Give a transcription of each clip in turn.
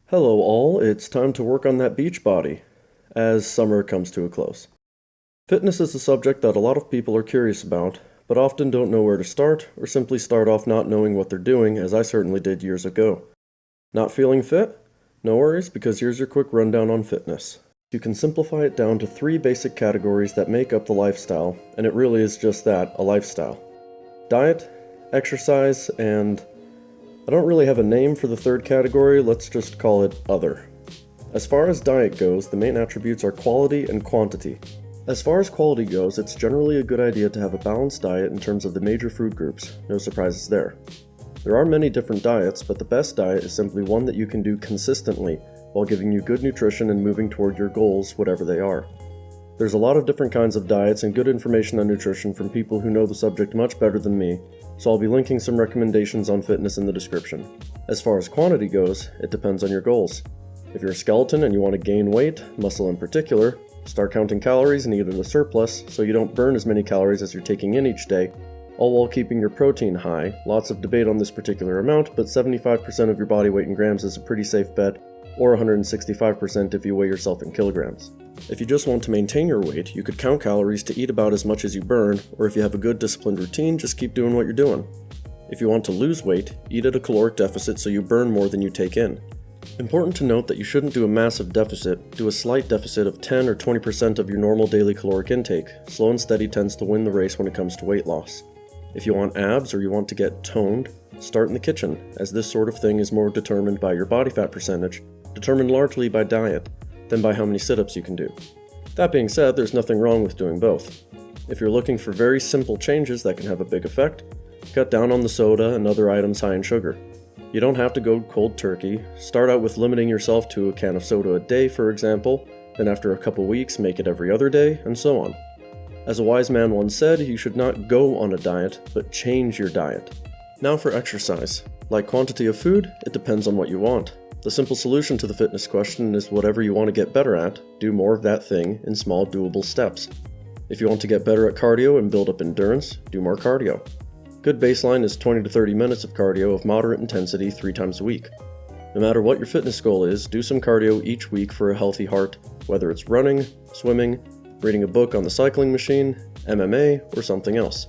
Hello all, it's time to work on that beach body, as summer comes to a close. Fitness is a subject that a lot of people are curious about, but often don't know where to start, or simply start off not knowing what they're doing, as I certainly did years ago. Not feeling fit? No worries, because here's your quick rundown on fitness. You can simplify it down to 3 basic categories that make up the lifestyle, and it really is just that, a lifestyle. Diet, exercise, and I don't really have a name for the third category, let's just call it other. As far as diet goes, the main attributes are quality and quantity. As far as quality goes, it's generally a good idea to have a balanced diet in terms of the major food groups, no surprises there. There are many different diets, but the best diet is simply one that you can do consistently while giving you good nutrition and moving toward your goals, whatever they are. There's a lot of different kinds of diets and good information on nutrition from people who know the subject much better than me, so I'll be linking some recommendations on fitness in the description. As far as quantity goes, it depends on your goals. If you're a skeleton and you want to gain weight, muscle in particular, start counting calories and eat at a surplus so you don't burn as many calories as you're taking in each day, all while keeping your protein high. Lots of debate on this particular amount, but 75% of your body weight in grams is a pretty safe bet, or 165% if you weigh yourself in kilograms. If you just want to maintain your weight, you could count calories to eat about as much as you burn, or if you have a good disciplined routine, just keep doing what you're doing. If you want to lose weight, eat at a caloric deficit so you burn more than you take in. Important to note that you shouldn't do a massive deficit, do a slight deficit of 10 or 20% of your normal daily caloric intake. Slow and steady tends to win the race when it comes to weight loss. If you want abs or you want to get toned, start in the kitchen, as this sort of thing is more determined by your body fat percentage, determined largely by diet, than by how many sit-ups you can do. That being said, there's nothing wrong with doing both. If you're looking for very simple changes that can have a big effect, cut down on the soda and other items high in sugar. You don't have to go cold turkey. Start out with limiting yourself to a can of soda a day, for example, then after a couple weeks make it every other day, and so on. As a wise man once said, you should not go on a diet, but change your diet. Now for exercise. Like quantity of food, it depends on what you want. The simple solution to the fitness question is whatever you want to get better at, do more of that thing in small doable steps. If you want to get better at cardio and build up endurance, do more cardio. Good baseline is 20 to 30 minutes of cardio of moderate intensity 3 times a week. No matter what your fitness goal is, do some cardio each week for a healthy heart, whether it's running, swimming, reading a book on the cycling machine, MMA, or something else.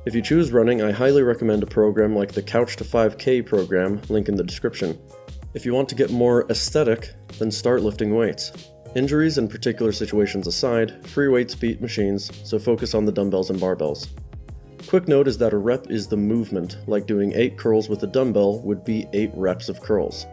If you choose running, I highly recommend a program like the Couch to 5K program, link in the description. If you want to get more aesthetic, then start lifting weights. Injuries and particular situations aside, free weights beat machines, so focus on the dumbbells and barbells. Quick note is that a rep is the movement, like doing 8 curls with a dumbbell would be 8 reps of curls.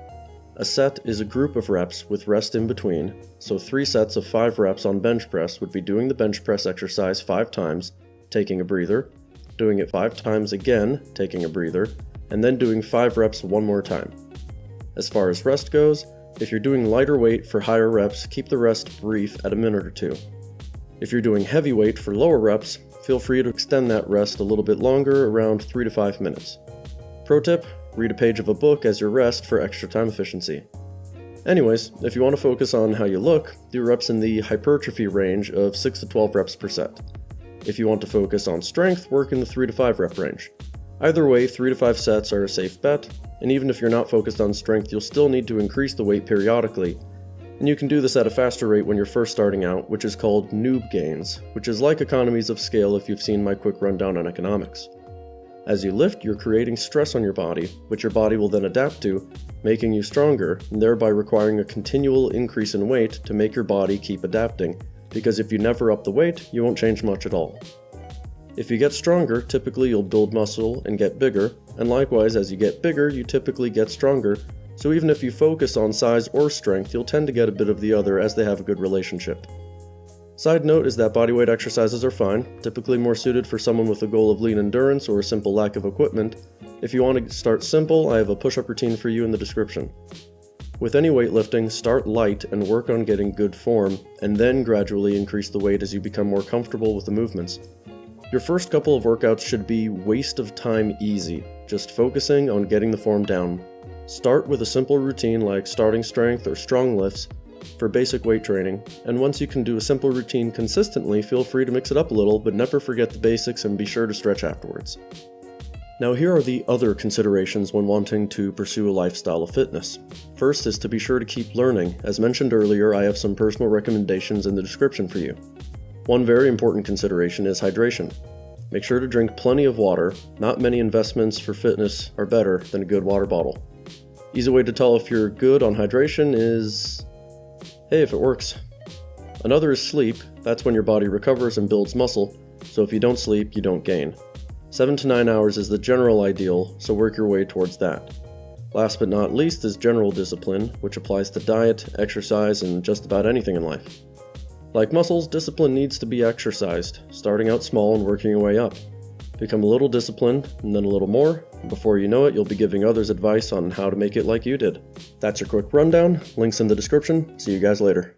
A set is a group of reps with rest in between, so 3 sets of 5 reps on bench press would be doing the bench press exercise 5 times, taking a breather, doing it 5 times again, taking a breather, and then doing 5 reps one more time. As far as rest goes, if you're doing lighter weight for higher reps, keep the rest brief at a minute or 2. If you're doing heavy weight for lower reps, feel free to extend that rest a little bit longer, around 3 to 5 minutes. Pro tip, read a page of a book as your rest for extra time efficiency. Anyways, if you want to focus on how you look, do reps in the hypertrophy range of 6 to 12 reps per set. If you want to focus on strength, work in the 3 to 5 rep range. Either way, 3 to 5 sets are a safe bet, and even if you're not focused on strength, you'll still need to increase the weight periodically, and you can do this at a faster rate when you're first starting out, which is called noob gains, which is like economies of scale if you've seen my quick rundown on economics. As you lift, you're creating stress on your body, which your body will then adapt to, making you stronger, and thereby requiring a continual increase in weight to make your body keep adapting, because if you never up the weight, you won't change much at all. If you get stronger, typically you'll build muscle and get bigger, and likewise as you get bigger, you typically get stronger, so even if you focus on size or strength, you'll tend to get a bit of the other as they have a good relationship. Side note is that bodyweight exercises are fine, typically more suited for someone with a goal of lean endurance or a simple lack of equipment. If you want to start simple, I have a push-up routine for you in the description. With any weightlifting, start light and work on getting good form, and then gradually increase the weight as you become more comfortable with the movements. Your first couple of workouts should be waste of time easy, just focusing on getting the form down. Start with a simple routine like starting strength or strong lifts for basic weight training, and once you can do a simple routine consistently, feel free to mix it up a little, but never forget the basics and be sure to stretch afterwards. Now here are the other considerations when wanting to pursue a lifestyle of fitness. First is to be sure to keep learning. As mentioned earlier, I have some personal recommendations in the description for you. One very important consideration is hydration. Make sure to drink plenty of water. Not many investments for fitness are better than a good water bottle. Easy way to tell if you're good on hydration is, hey, if it works. Another is sleep. That's when your body recovers and builds muscle, so if you don't sleep, you don't gain. 7 to 9 hours is the general ideal, so work your way towards that. Last but not least is general discipline, which applies to diet, exercise, and just about anything in life. Like muscles, discipline needs to be exercised, starting out small and working your way up. Become a little disciplined, and then a little more, and before you know it, you'll be giving others advice on how to make it like you did. That's your quick rundown. Links in the description. See you guys later.